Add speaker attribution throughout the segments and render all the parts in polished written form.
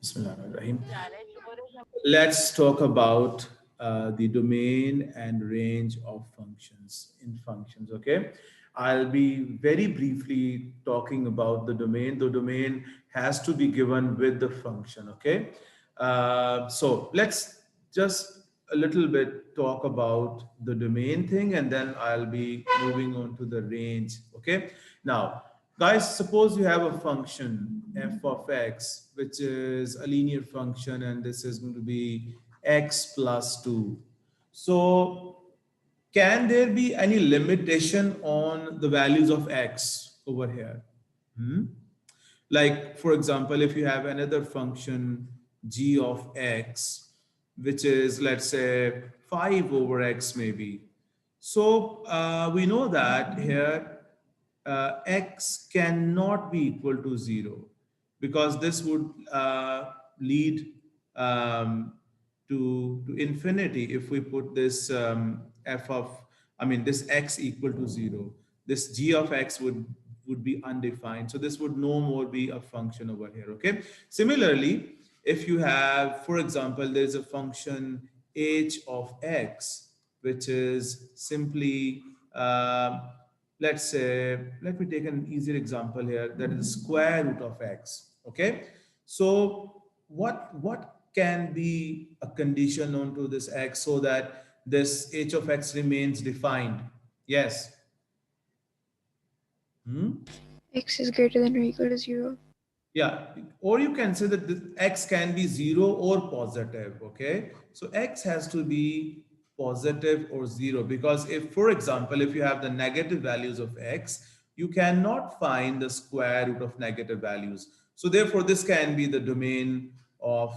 Speaker 1: Bismillahirrahmanirrahim. Let's talk about the domain and range of functions in functions. Okay, I'll be very briefly talking about the domain. The domain has to be given with the function. Okay, so let's just a little bit talk about the domain thing, and then I'll be moving on to the range. Okay, now guys, suppose you have a function f of x, which is a linear function, and this is going to be x plus 2. So, can there be any limitation on the values of x over here? Hmm? Like, for example, if you have another function g of x, which is, let's say, 5 over x maybe. So we know that here x cannot be equal to 0 because this would lead to infinity if we put this f of, I mean, this x equal to 0. This g of x would be undefined. So this would no more be a function over here. Okay. Similarly, if you have, for example, there's a function h of x, which is simply, let's say, let me take an easier example here, that is square root of x. Okay. So what can be a condition onto this x so that this h of x remains defined? Yes. Hmm?
Speaker 2: X is greater than or equal to 0.
Speaker 1: Yeah, or you can say that this x can be 0 or positive. Okay, so x has to be positive or 0, because if, for example, if you have the negative values of x, you cannot find the square root of negative values. So therefore this can be the domain of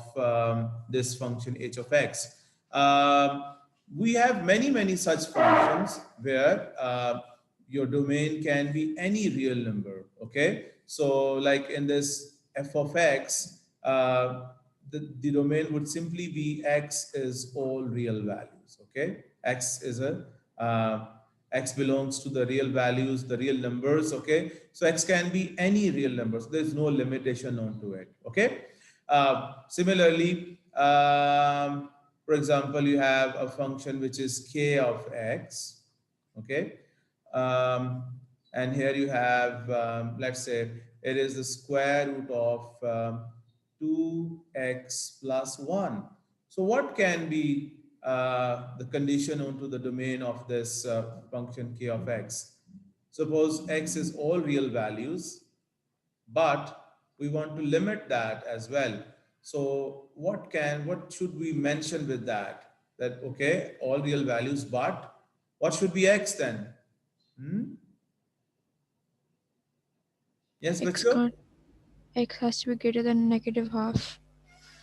Speaker 1: this function h of x. We have many such functions where your domain can be any real number. Okay, so like in this f of x, the domain would simply be x is all real values. Okay, x is a x belongs to the real values, the real numbers. Okay, so x can be any real numbers. There's no limitation onto it. Okay, similarly, for example, you have a function which is k of x. Okay, um, and here you have, let's say, it is the square root of 2x plus 1. So what can be the condition onto the domain of this function k of x? Suppose x is all real values, but we want to limit that as well. So what should we mention with that? That, okay, all real values, but what should be x then? Hmm? Yes,
Speaker 2: X
Speaker 1: Bachcho?
Speaker 2: can't. X has to be greater than negative half.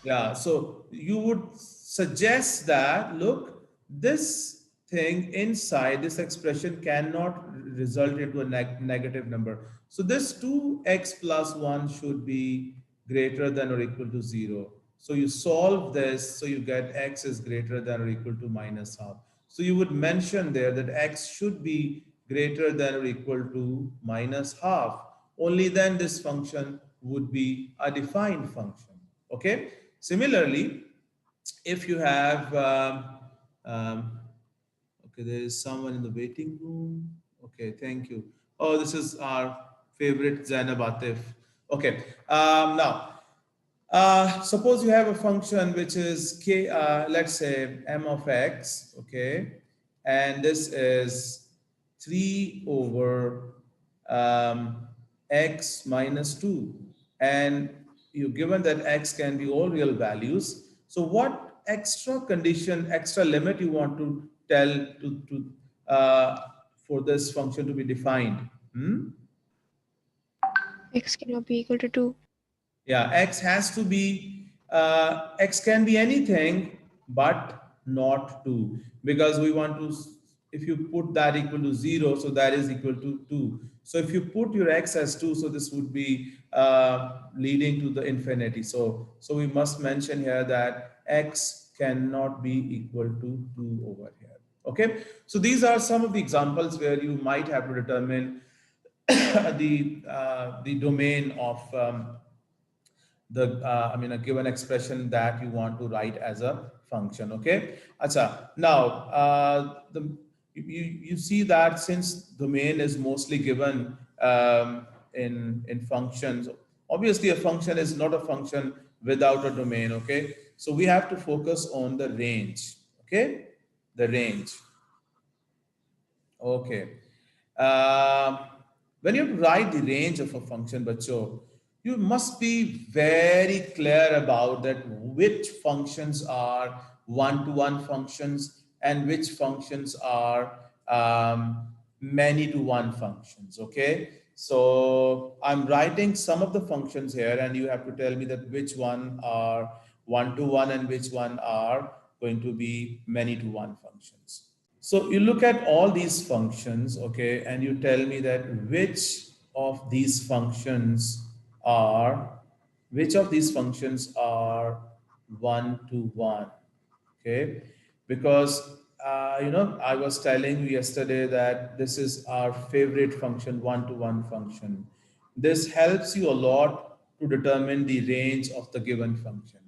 Speaker 1: Yeah, so you would suggest that, look, this thing inside this expression cannot result into a negative number. So this 2x plus 1 should be greater than or equal to 0. So you solve this, so you get x is greater than or equal to minus half. So you would mention there that x should be greater than or equal to minus half. Only then this function would be a defined function. Okay. Similarly, if you have, okay, there is someone in the waiting room. Okay, thank you. Oh, this is our favorite Zainab Atif. Okay, now, suppose you have a function which is k, let's say m of x, okay, and this is 3 over x minus 2, and you given that x can be all real values. So what extra condition, extra limit you want to tell for this function to be defined? Hmm?
Speaker 2: X cannot be equal to 2.
Speaker 1: Yeah, x has to be, x can be anything but not 2, because we want to, if you put that equal to 0, so that is equal to 2. So if you put your x as 2, so this would be leading to the infinity. So we must mention here that x cannot be equal to 2 over here. Okay, so these are some of the examples where you might have to determine the domain of I mean, a given expression that you want to write as a function. Okay. Acha. Now, you see that since domain is mostly given in functions, obviously a function is not a function without a domain. Okay. So we have to focus on the range. Okay. The range. Okay. Um, when you write the range of a function, bacho, you must be very clear about that which functions are one-to-one functions and which functions are many-to-one functions. Okay. So I'm writing some of the functions here, and you have to tell me that which one are one-to-one and which one are going to be many-to-one functions. So you look at all these functions, okay, and you tell me that of these functions are, which of these functions are one to one, okay? Because, I was telling you yesterday that this is our favorite function, one to one function. This helps you a lot to determine the range of the given function.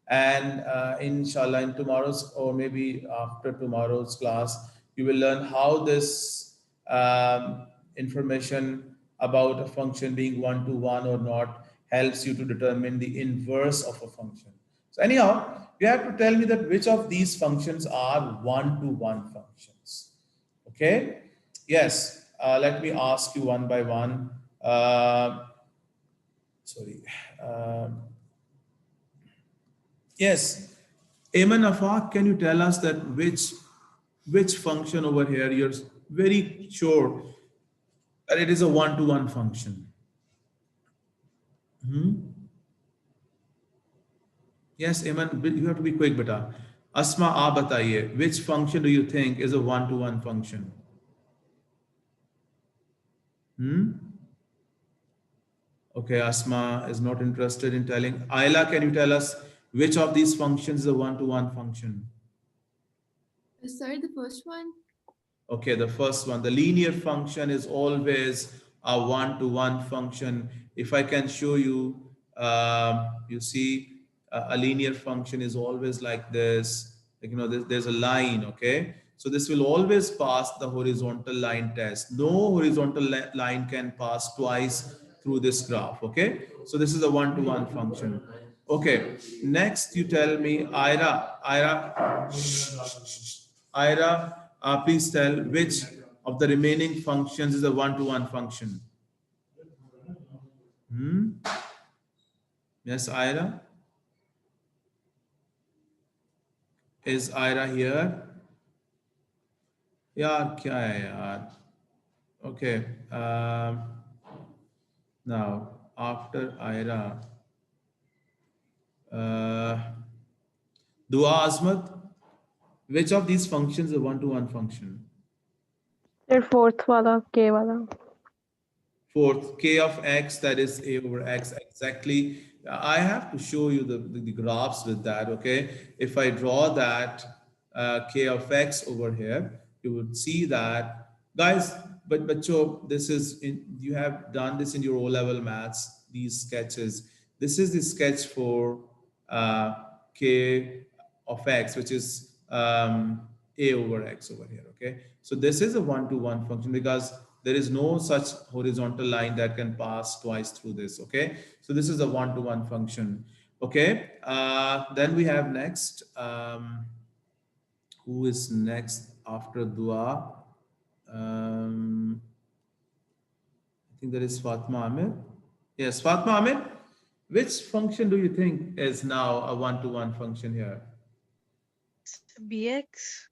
Speaker 1: And inshallah, in tomorrow's or maybe after tomorrow's class, you will learn how this information about a function being one to one or not helps you to determine the inverse of a function. So anyhow, you have to tell me that which of these functions are one to one functions. Okay? Yes. Let me ask you one by one. Sorry. Um Yes, Ayman Afaq, can you tell us that which function over here you're very sure that it is a one-to-one function? Hmm? Yes, Ayman, you have to be quick, beta. Asma, आप बताइए, which function do you think is a one-to-one function? Hmm? Okay, Asma is not interested in telling. Ayla, can you tell us which of these functions is a one-to-one function?
Speaker 3: Sorry, the first one.
Speaker 1: Okay, the first one, the linear function is always a one-to-one function. If I can show you, you see a linear function is always like this. Like, there's a line, okay? So this will always pass the horizontal line test. No horizontal line can pass twice through this graph, okay? So this is a one-to-one function. Okay, next you tell me, Ira, please tell which of the remaining functions is a one-to-one function. Hmm? Yes, Ira? Is Ira here? यार क्या है यार? Okay. Now, after Ira, uh, Dua Azmat, which of these functions is a one-to-one function?
Speaker 2: फिर fourth वाला K वाला.
Speaker 1: Fourth, k of x, that is a over x exactly. I have to show you the graphs with that, okay? If I draw that k of x over here, you would see that, guys, but so this is, you have done this in your O-level maths, these sketches. This is the sketch for uh, k of x, which is a over x over here, okay? So this is a one-to-one function because there is no such horizontal line that can pass twice through this, okay? So this is a one-to-one function, okay? Then we have next, who is next after Dua? Um, I think there is Fatma Ahmed. Yes, Fatma Ahmed. Which function do you think is now a one-to-one function here?
Speaker 4: bx.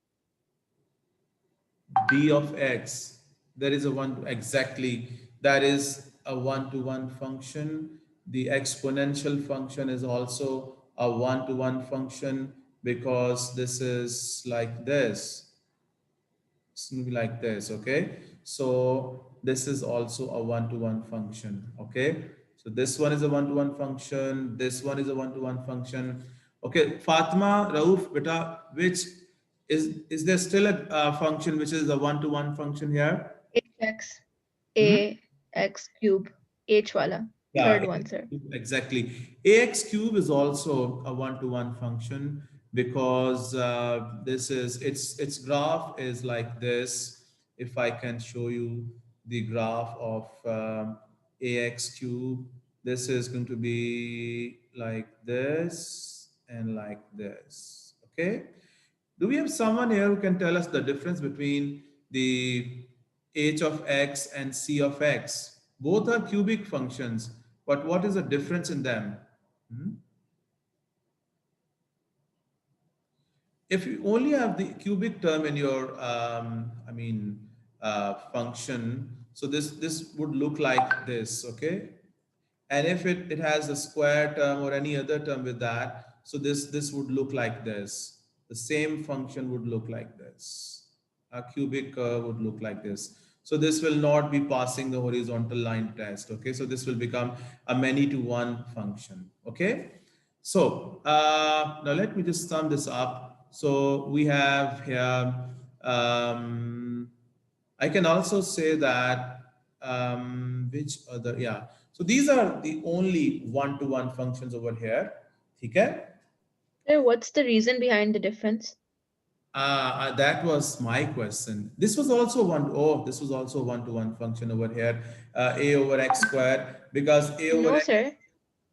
Speaker 1: B of x, there is a one exactly, that is a one-to-one function. The exponential function is also a one-to-one function because this is like this. It's gonna be like this, okay? So this is also a one-to-one function, okay? So this one is a one-to-one function, this one is a one-to-one function. Okay, Fatima, Rauf, beta, which is there still a function which is a one-to-one function here?
Speaker 3: Hx
Speaker 1: Hmm?
Speaker 3: a x cube h wala.
Speaker 1: Yeah,
Speaker 2: Third one, sir.
Speaker 1: exactly. Ax cube is also a one-to-one function because this is its graph is like this. If I can show you the graph of ax cube, this is going to be like this and like this. Okay. Do we have someone here who can tell us the difference between the h of x and c of x? Both are cubic functions, but what is the difference in them? Hmm? If you only have the cubic term in your, function, so this would look like this, okay? And if it has a square term or any other term with that, so this would look like this. The same function would look like this. A cubic curve would look like this. So this will not be passing the horizontal line test. Okay, so this will become a many to one function. Okay, so now let me just sum this up. So we have here. Um, I can also say that which other, yeah. So these are the only one-to-one functions over here. Okay.
Speaker 2: Sir, what's the reason behind the difference?
Speaker 1: That was my question. This was also one. Oh, this was also one-to-one function over here. A over x squared, because a over
Speaker 2: No,
Speaker 1: x.
Speaker 2: sir.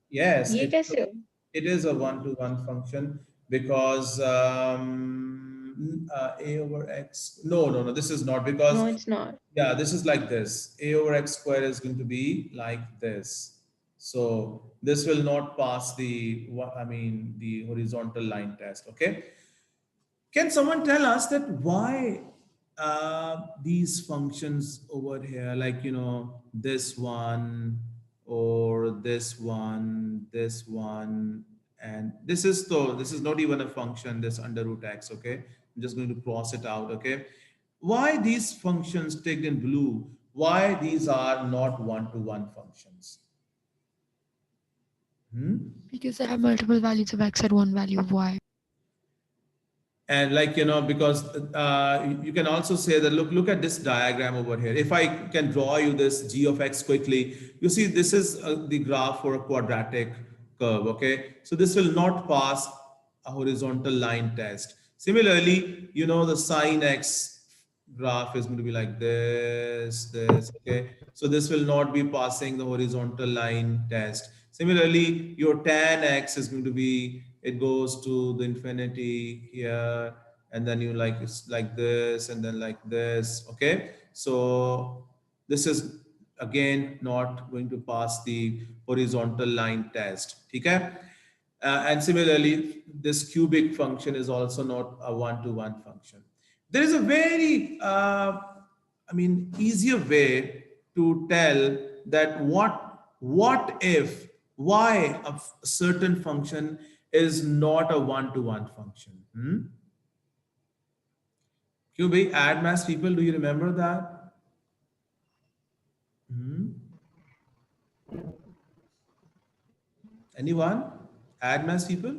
Speaker 1: Yes,
Speaker 2: ये कैसे हो?
Speaker 1: it is a one-to-one function because a over x. No, no, no. This is not because
Speaker 2: No, it's not.
Speaker 1: yeah, this is like this. A over x square is going to be like this. So this will not pass the, the horizontal line test. Okay. Can someone tell us that why these functions over here, like, this one or this one, and this is not even a function, this under root x, okay? I'm just going to cross it out, okay? Why these functions ticked in blue? Why these are not one-to-one functions? Hmm?
Speaker 4: Because they have multiple values of x and one value of y.
Speaker 1: And like, because you can also say that, look at this diagram over here. If I can draw you this g of x quickly, you see this is the graph for a quadratic curve. Okay, so this will not pass a horizontal line test. Similarly, the sine x graph is going to be like this. Okay, so this will not be passing the horizontal line test. Similarly, your tan x is going to be, it goes to the infinity here, and then you like, it's like this and then like this. Okay, so this is again not going to pass the horizontal line test. Okay. And similarly, this cubic function is also not a one-to-one function. There is a very, easier way to tell that what if, why a certain function is not a one-to-one function. QB, add mass people, do you remember that? Hmm? Anyone? Add mass people?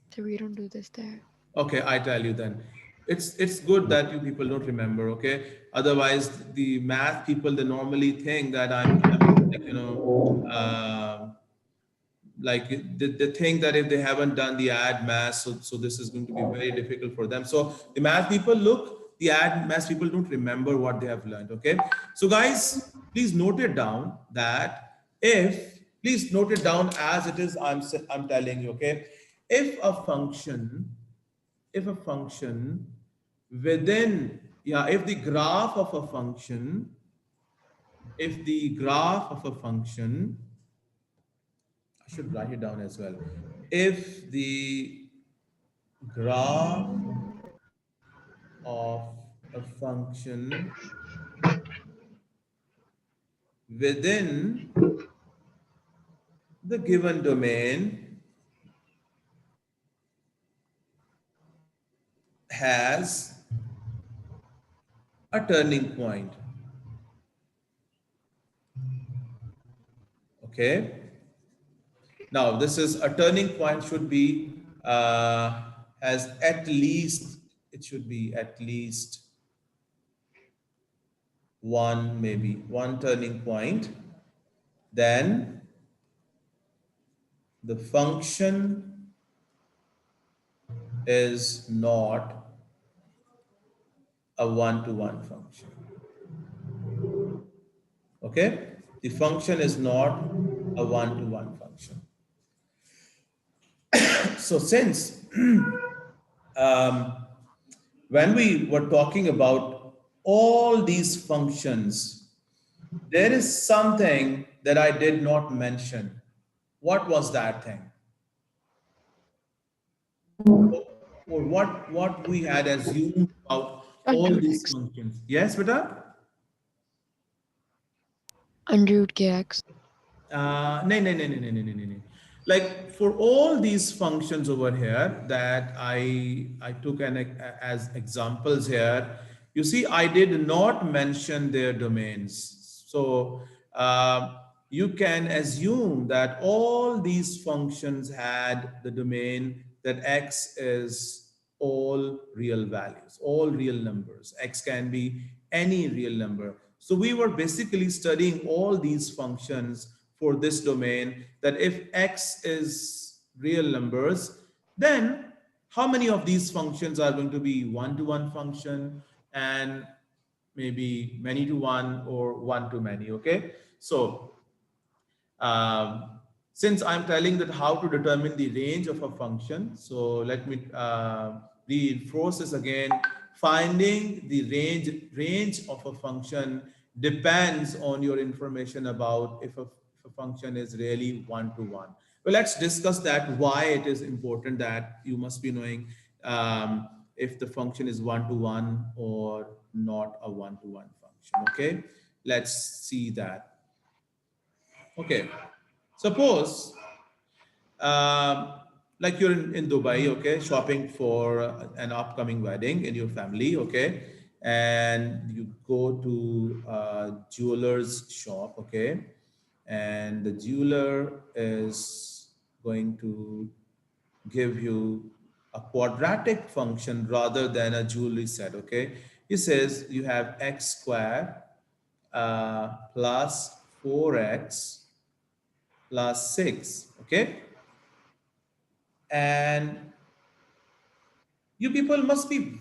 Speaker 4: So we don't do this there.
Speaker 1: Okay, I tell you then. It's good that you people don't remember, okay? Otherwise, the math people, they normally think that I'm like, like they think that if they haven't done the add math, so this is going to be very difficult for them. So the math people, look, the add math people don't remember what they have learned. Okay, so guys, please note it down that if, please note it down as it is, I'm telling you. Okay, if a function, if a function within, yeah, if the graph of a function, if the graph of a function, I should write it down as well. If the graph of a function within the given domain has a turning point, okay? Now, this is a turning point should be has at least, it should be at least one, maybe one turning point, then the function is not a one-to-one function. Okay? The function is not a one-to-one function. So since when we were talking about all these functions, there is something that I did not mention. What was that thing? Or what we had assumed about
Speaker 4: Under
Speaker 1: all
Speaker 4: root
Speaker 1: these
Speaker 4: x.
Speaker 1: functions? Yes, beta?
Speaker 4: Under root kx.
Speaker 1: No, no, no, no, no, no, no, no, no. Like for all these functions over here that I took as examples here, you see, I did not mention their domains. So you can assume that all these functions had the domain that x is all real values, all real numbers. X can be any real number. So we were basically studying all these functions for this domain, that if x is real numbers, then how many of these functions are going to be one-to-one function and maybe many to one or one to many, okay? So um, since I'm telling that how to determine the range of a function, so let me reinforce this again. Finding the range of a function depends on your information about if a function is really one-to-one. Well, let's discuss that, why it is important that you must be knowing if the function is one-to-one or not a one-to-one function, okay? Let's see that. Okay, suppose like you're in Dubai, okay, shopping for an upcoming wedding in your family, okay, and you go to a jeweler's shop, okay, and the jeweler is going to give you a quadratic function rather than a jewelry set, okay. He says you have x square plus 4x plus 6, okay, and you people must be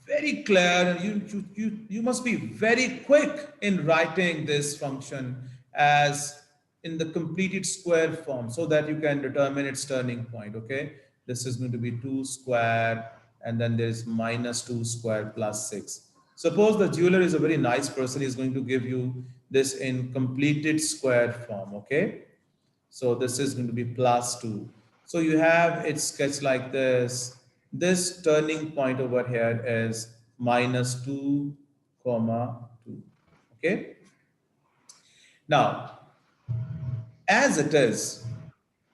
Speaker 1: very clear. You must be very quick in writing this function as in the completed square form so that you can determine its turning point, okay. This is going to be 2 square and then there's minus 2 square plus 6. Suppose the jeweler is a very nice person, he's going to give you this in completed square form, okay. So this is going to be plus 2. So you have it sketched like this. This turning point over here is minus 2 comma 2. Okay. Now, as it is,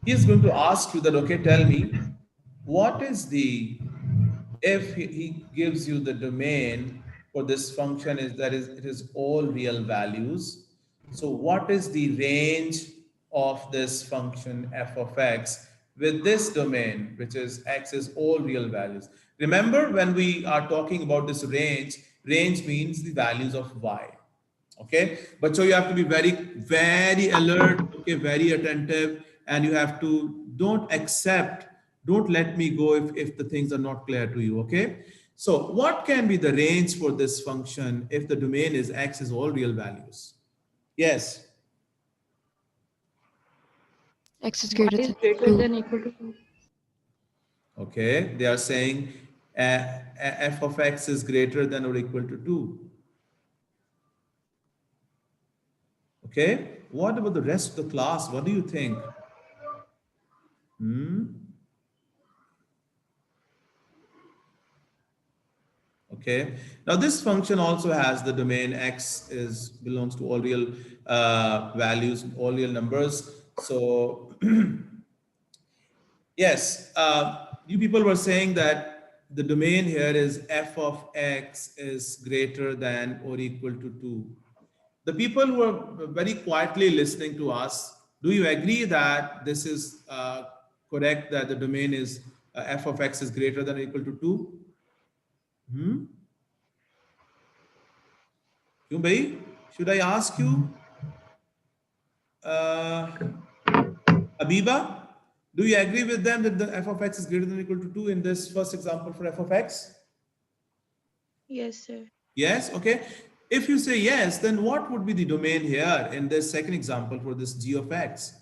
Speaker 1: he is going to ask you that, okay, tell me what is the, if he gives you the domain for this function is that is it is all real values. So what is the range of this function f of x with this domain, which is x is all real values? Remember, when we are talking about this range means the values of y. Okay, but so you have to be very alert, okay, very attentive, and you have to don't let me go if the things are not clear to you, okay. So what can be the range for this function if the domain is x is all real values? Yes.
Speaker 4: X is
Speaker 5: Y
Speaker 4: greater
Speaker 5: is
Speaker 4: than
Speaker 5: greater
Speaker 4: 2.
Speaker 5: than equal to 2.
Speaker 1: Okay, they are saying f of x is greater than or equal to 2. Okay, what about the rest of the class? What do you think? Okay, now this function also has the domain x is belongs to all real values, all real numbers. So yes, you people were saying that the domain here is f of x is greater than or equal to 2. The people who are very quietly listening to us, do you agree that this is correct, that the domain is f of x is greater than or equal to 2? Hmm? क्यों भाई? Should I ask you, uh, Abiba, do you agree with them that the f of x is greater than or equal to 2 in this first example for f of x?
Speaker 4: Yes, sir.
Speaker 1: Yes, okay. If you say yes, then what would be the domain here in this second example for this g of x?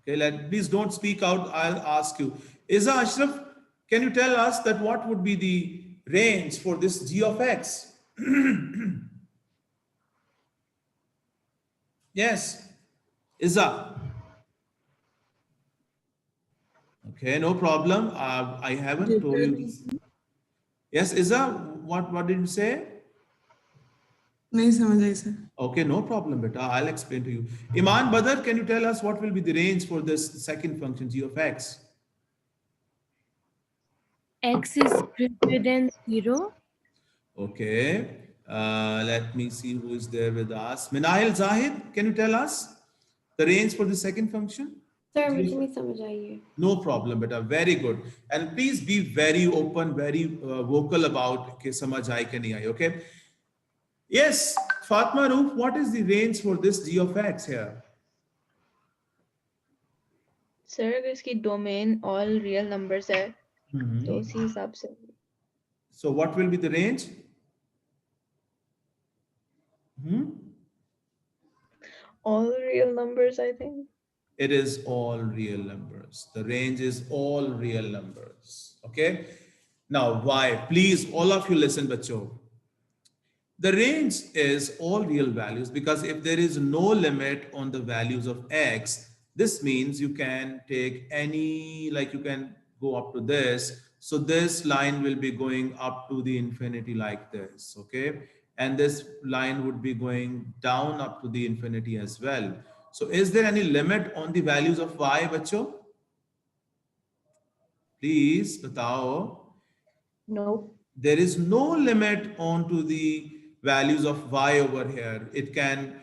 Speaker 1: Okay, please don't speak out. I'll ask you. Iza Ashraf, can you tell us that what would be the range for this g of x? Yes, Iza. Okay, no problem. I haven't told you this. Yes, Iza, what did you say?
Speaker 5: नहीं समझ आई sir.
Speaker 1: Okay, no problem, beta. I'll explain to you. Iman Badar, can you tell us what will be the range for this second function g of x?
Speaker 6: X is greater than 0.
Speaker 1: Okay. Let me see who is there with us. Minahil Zahid, can you tell us the range for the second function?
Speaker 7: Sir
Speaker 1: G
Speaker 7: मुझे
Speaker 1: of-
Speaker 7: नहीं समझ आई है.
Speaker 1: No problem, beta. Very good. And please be very open, very vocal about ke samajh aayi ke nahi aayi, okay? Yes, Fatma Roof, what is the range for this g of x here?
Speaker 4: Sir अगर इसकी domain all real numbers है तो उसी हिसाब से
Speaker 1: So what will be the range?
Speaker 4: All real numbers I think.
Speaker 1: It is all real numbers. The range is all real numbers. Okay. Now, why? Please, all of you listen, bacho. The range is all real values because if there is no limit on the values of x, this means you can take any, like you can go up to this. So this line will be going up to the infinity like this, okay? And this line would be going down up to the infinity as well. So is there any limit on the values of y, bacho? Please, batao.
Speaker 7: No.
Speaker 1: There is no limit onto the values of y over here. It can,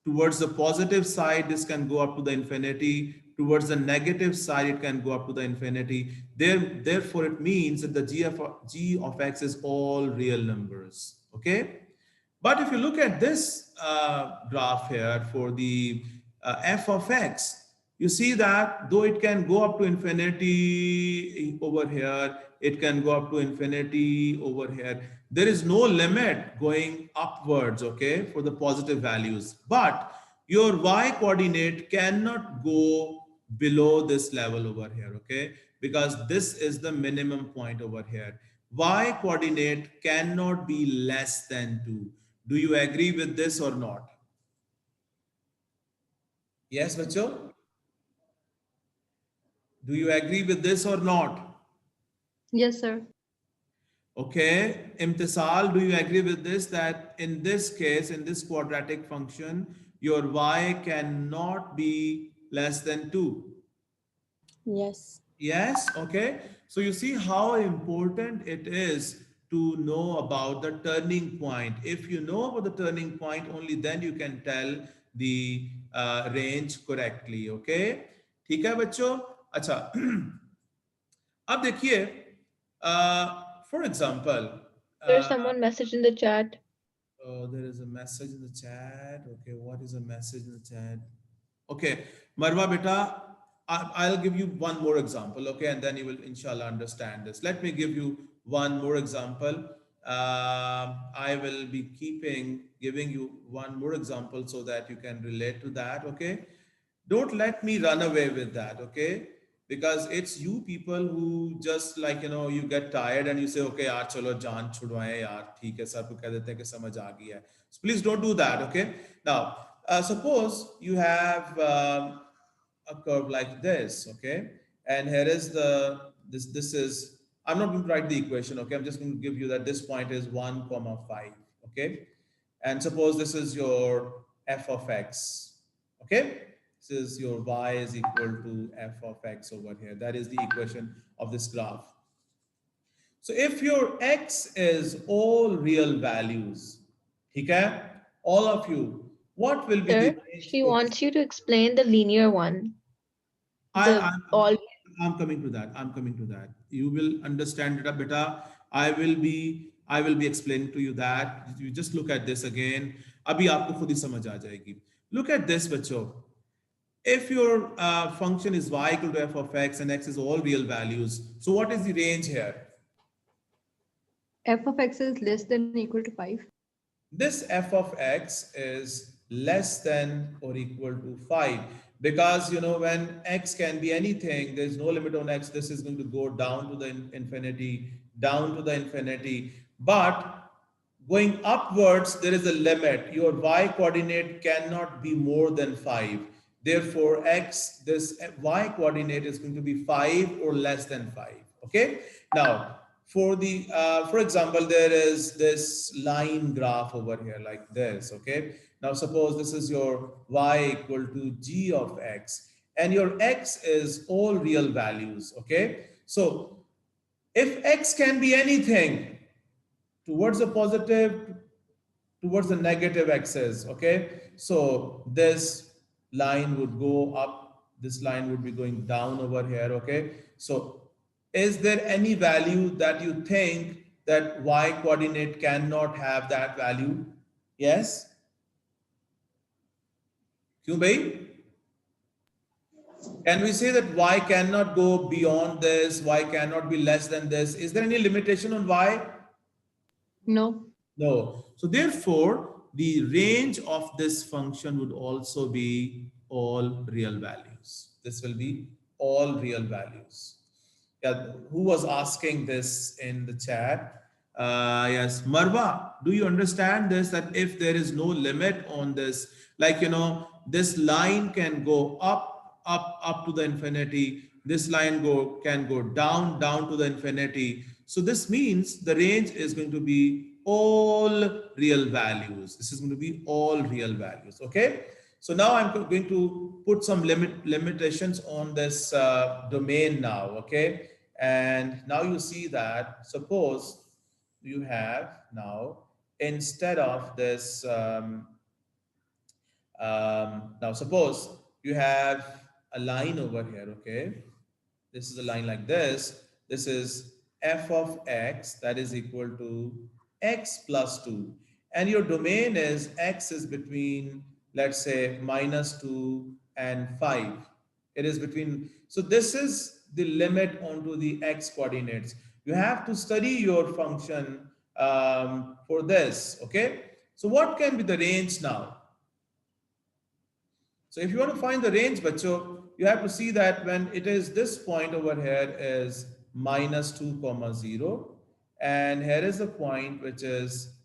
Speaker 1: towards the positive side, this can go up to the infinity. Towards the negative side, it can go up to the infinity. Therefore, it means that the g of x is all real numbers. Okay. But if you look at this graph here for the f of x, you see that though it can go up to infinity over here, it can go up to infinity over here. There is no limit going upwards, okay, for the positive values. But your y coordinate cannot go below this level over here, okay, because this is the minimum point over here. Y coordinate cannot be less than 2. Do you agree with this or not? Yes, bacho? Do you agree with this or not?
Speaker 4: Yes sir.
Speaker 1: Okay, Imtisal, do you agree with this that in this case, in this quadratic function, your y cannot be less than 2?
Speaker 7: Yes.
Speaker 1: Yes, okay. So you see how important it is to know about the turning point. If you know about the turning point, only then you can tell the range correctly, okay? ठीक है बच्चों? अच्छा अब देखिए for example
Speaker 4: There's someone message in the chat.
Speaker 1: oh, there is a message in the chat. Okay, what is a message in the chat? Okay, Marwa beta, I'll give you one more example, okay, and then you will inshallah understand this. Let me give you one more example. I will be giving you one more example so that you can relate to that, okay? Don't let me run away with that, okay? Because it's you people who just like, you know, you get tired and you say, okay, yaar, chalo jaan chudwaye yaar, theek hai, sab ko keh dete hain ki samajh aa gaya hai. So please don't do that, okay? Now, suppose you have a curve like this, okay? And here is this is, I'm not going to write the equation, okay? I'm just going to give you that this point is 1, comma 5, okay? And suppose this is your f of x, okay? This is your y is equal to f of x over here. That is the equation of this graph. So if your x is all real values, okay, all of you, what will be the
Speaker 4: Sir,
Speaker 1: range
Speaker 4: she
Speaker 1: for
Speaker 4: wants you to explain the linear one.
Speaker 1: I,
Speaker 4: The all
Speaker 1: I'm coming to that. I'm coming to that. You will understand it, beta. I will be explaining to you that. You just look at this again. अभी आपको खुद ही समझ आ जाएगी. Look at this, बच्चों. If your function is y equal to f of x and x is all real values, so what is the range here?
Speaker 4: F of x is less than or equal to 5.
Speaker 1: This f of x is less than or equal to 5 because when x can be anything, there's no limit on x. This is going to go down to the infinity, down to the infinity. But going upwards, there is a limit. Your y coordinate cannot be more than 5. Therefore, this y coordinate is going to be 5 or less than 5. Okay. Now, for example, there is this line graph over here like this. Okay. Now, suppose this is your y equal to g of x, and your x is all real values. Okay. So, if x can be anything towards the positive, towards the negative axis, okay? So this line would go up, this line would be going down over here, okay? So is there any value that you think that y coordinate cannot have that value? Yes? Kyun bhai? Can we say that y cannot go beyond this, y cannot be less than this? Is there any limitation on y?
Speaker 4: No.
Speaker 1: No. So therefore, the range of this function would also be all real values. This will be all real values. Yeah, who was asking this in the chat? Yes, Marwa, do you understand this? That if there is no limit on this, like, this line can go up to the infinity. This line can go down to the infinity. So this means the range is going to be all real values. This is going to be all real values. Okay. So now I'm going to put some limitations on this domain now. Okay. And now you see that suppose you have now instead of this now suppose you have a line over here. Okay. This is a line like this. This is f of x that is equal to x plus 2. And your domain is x is between, let's say, -2 and 5. It is between, so this is the limit onto the x coordinates. You have to study your function for this, okay? So what can be the range now? So if you want to find the range, bacho, you have to see that when it is this point over here is -2 comma 0, and here is the point which is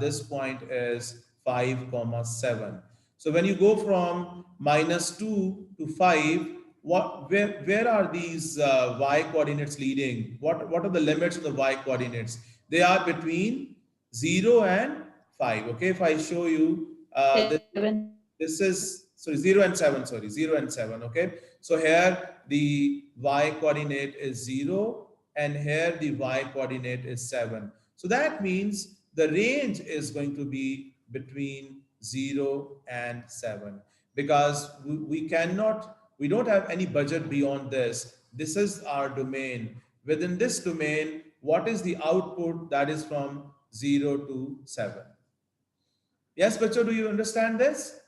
Speaker 1: this point is 5 comma 7. So when you go from -2 to 5, where are these y coordinates leading? What are the limits of the y coordinates? They are between 0 and 5. Okay, if I show you
Speaker 4: 7.
Speaker 1: this is, sorry, 0 and 7, sorry, 0 and 7, okay? So here the y coordinate is 0 and here the y coordinate is 7. So that means the range is going to be between 0 and 7 because we don't have any budget beyond this. This is our domain. Within this domain, what is the output? That is from 0 to 7. Yes, Bacho, do you understand this?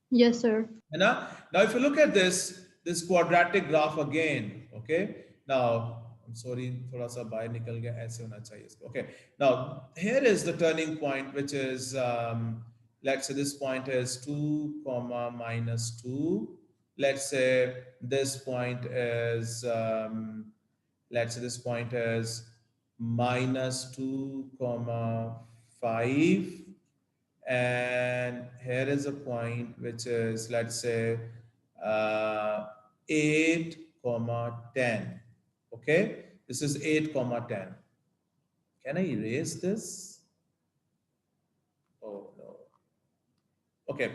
Speaker 4: Yes, sir.
Speaker 1: Now, if you look at this quadratic graph again, okay? Now, I'm sorry, thoda sa bahar nikal gaya, aise hona chahiye isko. Okay. Now, here is the turning point, which is, let's say this point is 2 comma -2. Let's say this point is, let's say this point is -2 comma 5. And here is a point which is, let's say, 8 comma 10. Okay, this is 8 comma 10. Can I erase this? Oh no. Okay,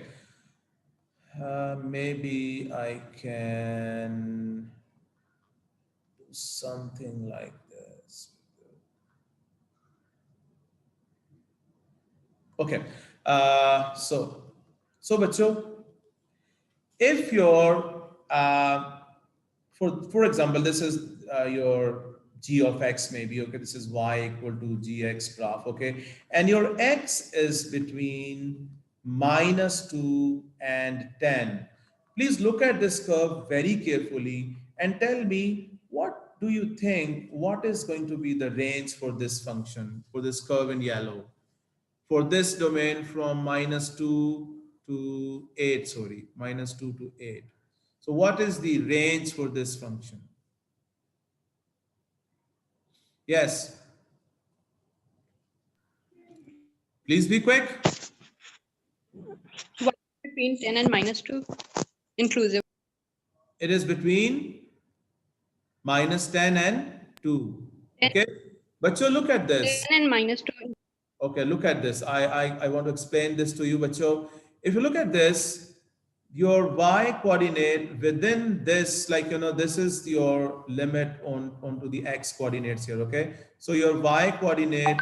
Speaker 1: maybe I can do something like this. Okay, so bacho, if your for example, this is your g of x maybe, okay, this is y equal to gx graph, okay, and your x is between -2 and 10. Please look at this curve very carefully and tell me what do you think, what is going to be the range for this function, for this curve in yellow, for this domain from -2 to 8, sorry, -2 to 8. So what is the range for this function? Yes, please be quick.
Speaker 8: Between 10 and -2, inclusive.
Speaker 1: It is between -10 and 2.
Speaker 8: 10
Speaker 1: Okay, but so look at this.
Speaker 8: and -2.
Speaker 1: Okay, look at this. I want to explain this to you, but so if you look at this, your y coordinate within this, like, you know, this is your limit onto the x coordinates here, okay? So your y coordinate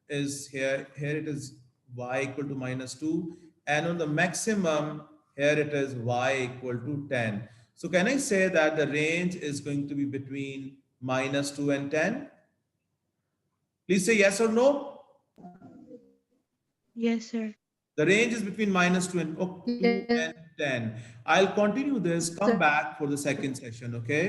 Speaker 1: is here, here it is y equal to -2, and on the maximum, here it is y equal to 10. So can I say that the range is going to be between -2 and 10? Please say yes or no.
Speaker 4: Yes, sir.
Speaker 1: The range is between -2 and, oh, 2 and 10. I'll continue this, come back for the second session, okay?